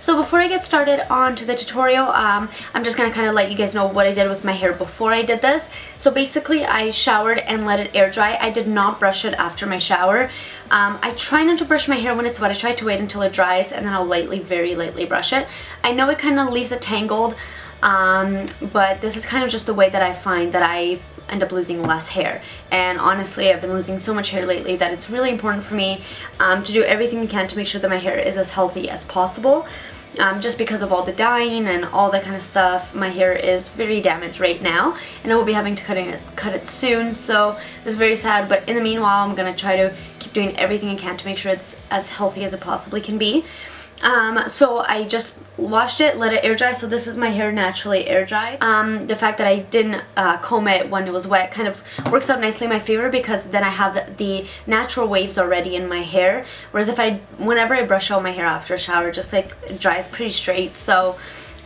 So before I get started on to the tutorial, I'm just going to kind of let you guys know what I did with my hair before I did this. So basically I showered and let it air dry. I did not brush it after my shower. I try not to brush my hair when it's wet. I try to wait until it dries and then I'll lightly, very lightly brush it. I know it kind of leaves it tangled, but this is kind of just the way that I find that I end up losing less hair. And honestly, I've been losing so much hair lately that it's really important for me to do everything I can to make sure that my hair is as healthy as possible. Just because of all the dyeing and all that kind of stuff, my hair is very damaged right now, and I will be having to cut it soon, so it's very sad. But in the meanwhile, I'm going to try to keep doing everything I can to make sure it's as healthy as it possibly can be. So I just washed it, let it air dry. So this is my hair naturally air dried. The fact that I didn't comb it when it was wet kind of works out nicely in my favor, because then I have the natural waves already in my hair, whereas whenever I brush out my hair after a shower, just like it dries pretty straight. So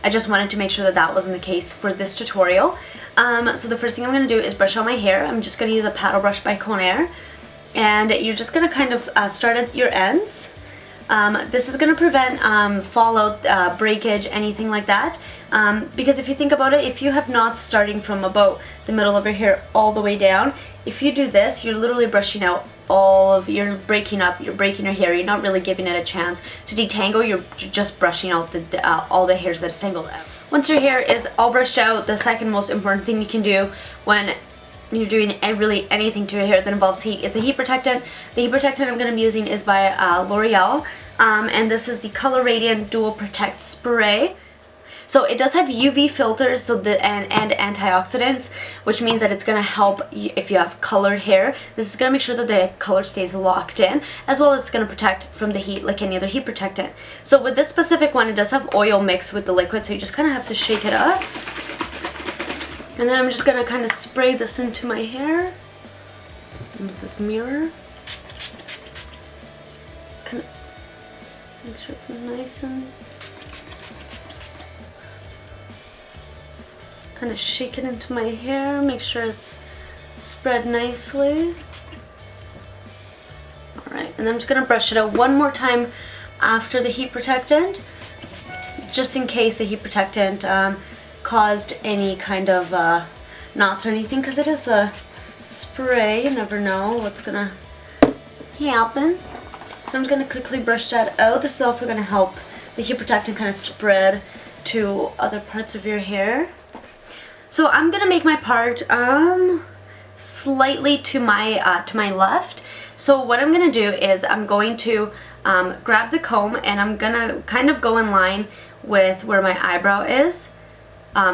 I just wanted to make sure that that wasn't the case for this tutorial. So the first thing I'm going to do is brush out my hair. I'm just going to use a paddle brush by Conair, and you're just going to kind of start at your ends. This is going to prevent fallout, breakage, anything like that, because if you think about it, if you have knots starting from about the middle of your hair all the way down, if you do this, you're literally brushing out you're breaking your hair. You're not really giving it a chance to detangle. You're just brushing out all the hairs that's tangled out. Once your hair is all brushed out, the second most important thing you can do when you're doing really anything to your hair that involves heat is a heat protectant. The heat protectant I'm going to be using is by L'Oreal, and this is the Color Radiant Dual Protect Spray. So it does have UV filters and antioxidants, which means that it's going to help you if you have colored hair. This is going to make sure that the color stays locked in, as well as it's going to protect from the heat like any other heat protectant. So with this specific one, it does have oil mixed with the liquid, so you just kind of have to shake it up. And then I'm just going to kind of spray this into my hair with this mirror. Just kind of make sure it's nice and kind of shake it into my hair, make sure it's spread nicely. Alright, and I'm just going to brush it out one more time after the heat protectant, just in case the heat protectant caused any kind of knots or anything, because it is a spray. You never know what's gonna happen. So I'm just gonna quickly brush that out. This is also gonna help the heat protectant kind of spread to other parts of your hair. So I'm gonna make my part slightly to my left. So what I'm gonna do is I'm going to grab the comb, and I'm gonna kind of go in line with where my eyebrow is.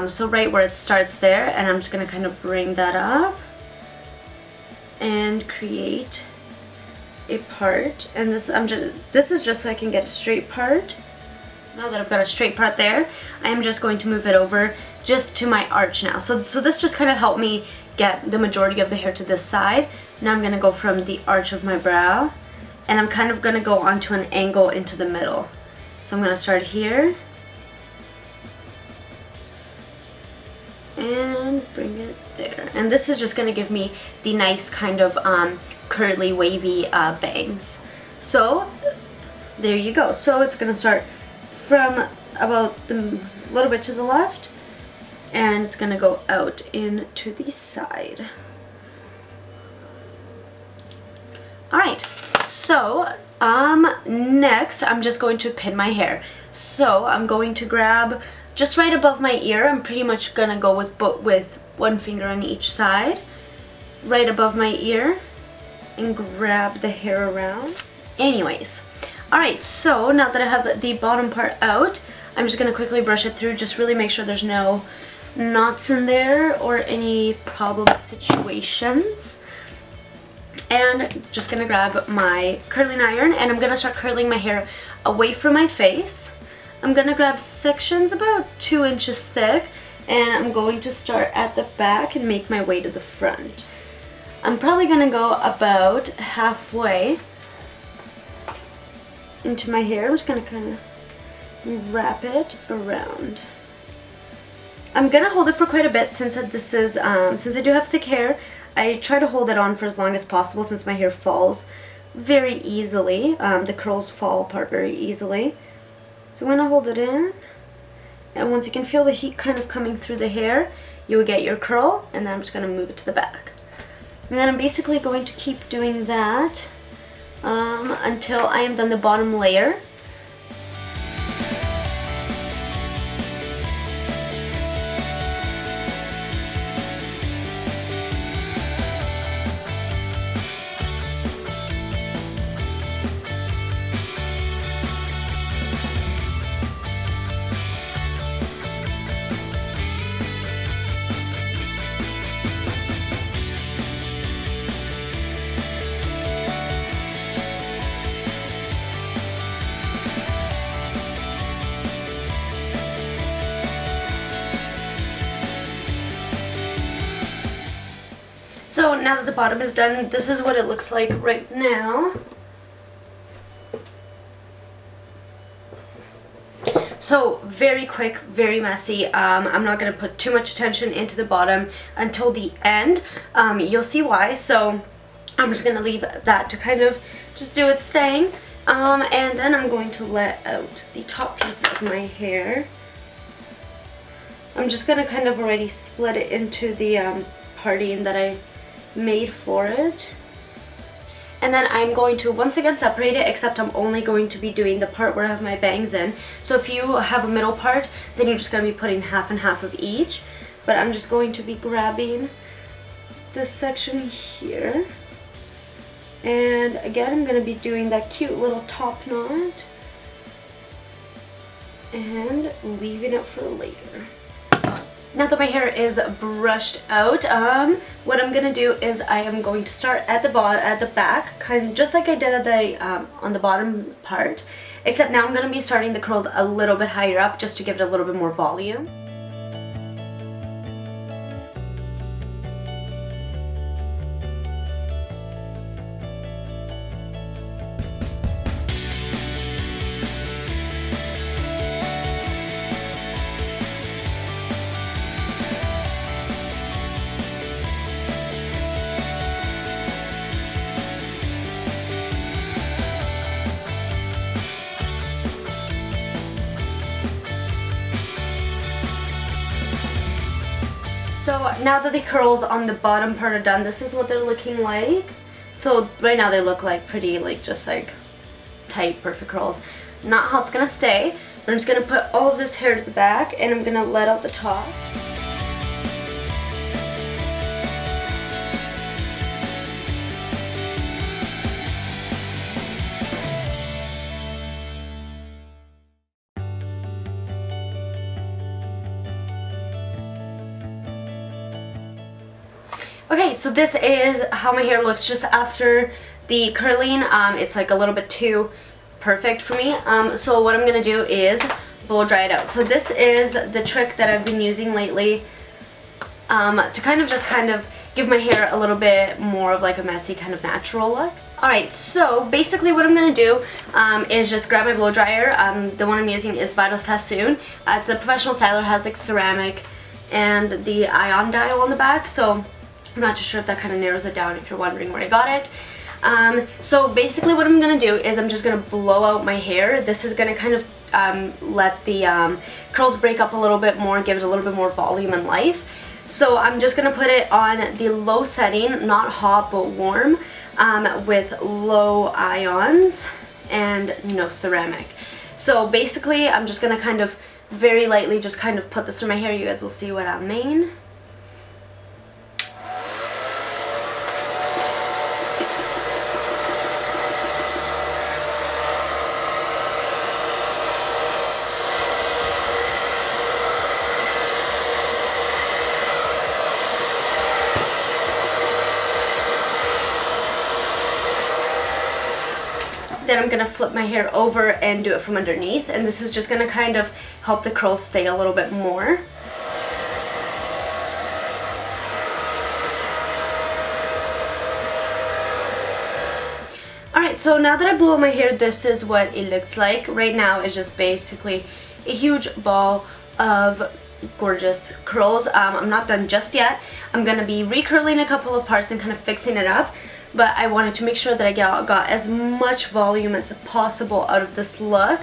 So right where it starts there, and I'm just going to kind of bring that up and create a part. And this is just so I can get a straight part. Now that I've got a straight part there, I am just going to move it over just to my arch now. So this just kind of helped me get the majority of the hair to this side. Now I'm going to go from the arch of my brow, and I'm kind of going to go onto an angle into the middle. So I'm going to start here and bring it there. And this is just going to give me the nice kind of curly, wavy bangs. So there you go. So it's going to start from about a little bit to the left, and it's going to go out into the side. Alright, so next I'm just going to pin my hair. So I'm going to grab just right above my ear. I'm pretty much going to go with one finger on each side, right above my ear, and grab the hair around. Anyways, alright, so now that I have the bottom part out, I'm just going to quickly brush it through, just really make sure there's no knots in there or any problem situations. And just going to grab my curling iron, and I'm going to start curling my hair away from my face. I'm going to grab sections about 2 inches thick, and I'm going to start at the back and make my way to the front. I'm probably going to go about halfway into my hair. I'm just going to kind of wrap it around. I'm going to hold it for quite a bit since this is since I do have thick hair. I try to hold it on for as long as possible since my hair falls very easily. The curls fall apart very easily. So I'm going to hold it in, and once you can feel the heat kind of coming through the hair, you will get your curl, and then I'm just going to move it to the back. And then I'm basically going to keep doing that until I am done the bottom layer. So now that the bottom is done, this is what it looks like right now. So very quick, very messy. I'm not going to put too much attention into the bottom until the end. You'll see why. So I'm just going to leave that to kind of just do its thing. And then I'm going to let out the top piece of my hair. I'm just going to kind of already split it into the parting that I made for it. And then I'm going to once again separate it, except I'm only going to be doing the part where I have my bangs in. So if you have a middle part, then you're just going to be putting half and half of each. But I'm just going to be grabbing this section here. And again, I'm going to be doing that cute little top knot and leaving it for later. Now that my hair is brushed out, what I'm gonna do is I am going to start at the back, kind of just like I did at the on the bottom part, except now I'm gonna be starting the curls a little bit higher up just to give it a little bit more volume. So now that the curls on the bottom part are done, this is what they're looking like. So right now they look like pretty, like just like tight, perfect curls. Not how it's gonna stay, but I'm just gonna put all of this hair to the back and I'm gonna let out the top. Okay, so this is how my hair looks just after the curling. It's like a little bit too perfect for me. So what I'm going to do is blow dry it out. So this is the trick that I've been using lately to kind of give my hair a little bit more of like a messy kind of natural look. Alright, so basically what I'm going to do is just grab my blow dryer. The one I'm using is Vidal Sassoon. It's a professional styler, has like ceramic and the ion dial on the back, so I'm not too sure if that kind of narrows it down if you're wondering where I got it. So basically what I'm going to do is I'm just going to blow out my hair. This is going to kind of let the curls break up a little bit more, give it a little bit more volume and life. So I'm just going to put it on the low setting, not hot but warm, with low ions and no ceramic. So basically I'm just going to kind of very lightly just kind of put this through my hair. You guys will see what I mean. Then I'm going to flip my hair over and do it from underneath, and this is just going to kind of help the curls stay a little bit more. Alright, so now that I blew out my hair, this is what it looks like. Right now it's just basically a huge ball of gorgeous curls. I'm not done just yet. I'm going to be recurling a couple of parts and kind of fixing it up. But I wanted to make sure that I got as much volume as possible out of this look.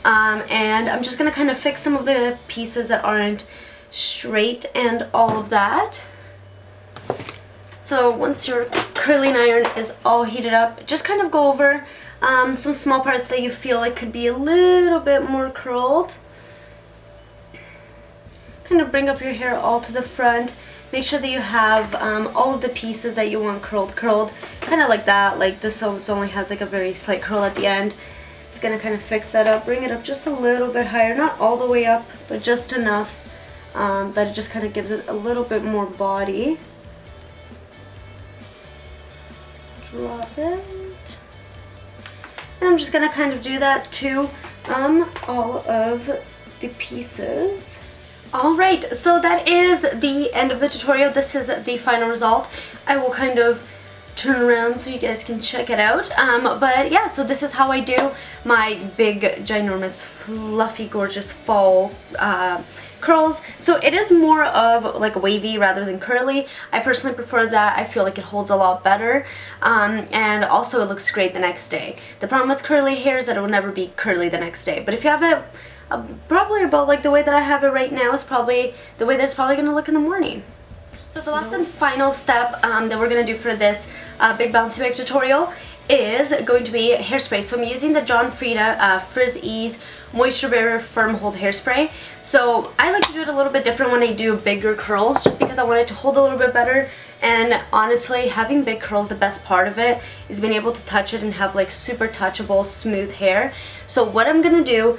and I'm just going to kind of fix some of the pieces that aren't straight and all of that. So once your curling iron is all heated up, just kind of go over some small parts that you feel like could be a little bit more curled. Kind of bring up your hair all to the front. Make sure that you have all of the pieces that you want curled, kind of like that. Like this only has like a very slight curl at the end. Just gonna kind of fix that up, bring it up just a little bit higher, not all the way up, but just enough that it just kind of gives it a little bit more body. Drop it. And I'm just gonna kind of do that to all of the pieces. Alright, so that is the end of the tutorial. This is the final result. I will kind of turn around so you guys can check it out. But yeah, so this is how I do my big, ginormous, fluffy, gorgeous fall curls. So it is more of like wavy rather than curly. I personally prefer that. I feel like it holds a lot better, and also it looks great the next day. The problem with curly hair is that it will never be curly the next day. But if you have it probably about like the way that I have it right now is probably the way that it's probably going to look in the morning. So the last and final step that we're going to do for this big bouncy wave tutorial is going to be hairspray. So I'm using the John Frieda Frizz Ease Moisture Barrier Firm Hold Hairspray. So I like to do it a little bit different when I do bigger curls, just because I want it to hold a little bit better. And honestly, having big curls, the best part of it is being able to touch it and have like super touchable, smooth hair. So what I'm gonna do,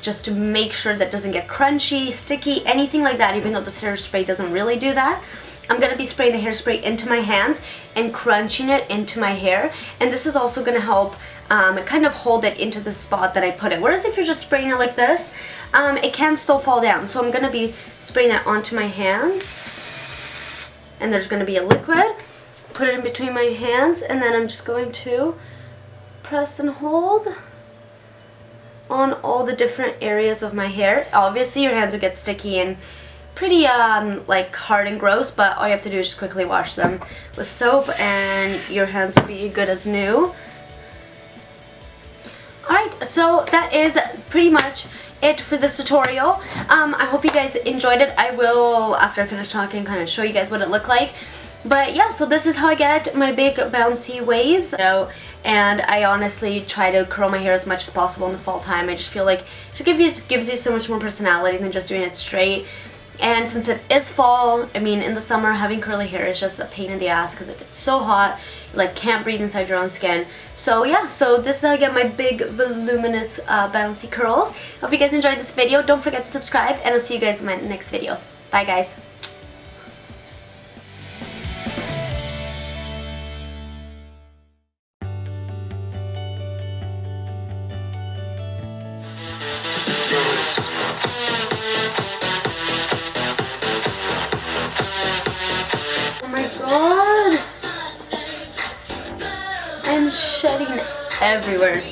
just to make sure that it doesn't get crunchy, sticky, anything like that, even though this hairspray doesn't really do that, I'm going to be spraying the hairspray into my hands and crunching it into my hair. And this is also going to help kind of hold it into the spot that I put it. Whereas if you're just spraying it like this, it can still fall down. So I'm going to be spraying it onto my hands. And there's going to be a liquid. Put it in between my hands. And then I'm just going to press and hold on all the different areas of my hair. Obviously your hands will get sticky and pretty like hard and gross, but all you have to do is just quickly wash them with soap and your hands will be good as new. Alright, so that is pretty much it for this tutorial. I hope you guys enjoyed it. I will, after I finish talking, kind of show you guys what it looked like. But yeah, so this is how I get my big bouncy waves. And I honestly try to curl my hair as much as possible in the fall time. I just feel like it gives you so much more personality than just doing it straight. And since it is fall, I mean, in the summer, having curly hair is just a pain in the ass because it gets so hot, you like can't breathe inside your own skin. So yeah, so this is how I get my big, voluminous, bouncy curls. Hope you guys enjoyed this video. Don't forget to subscribe, and I'll see you guys in my next video. Bye, guys. Oh my god, I'm shedding everywhere.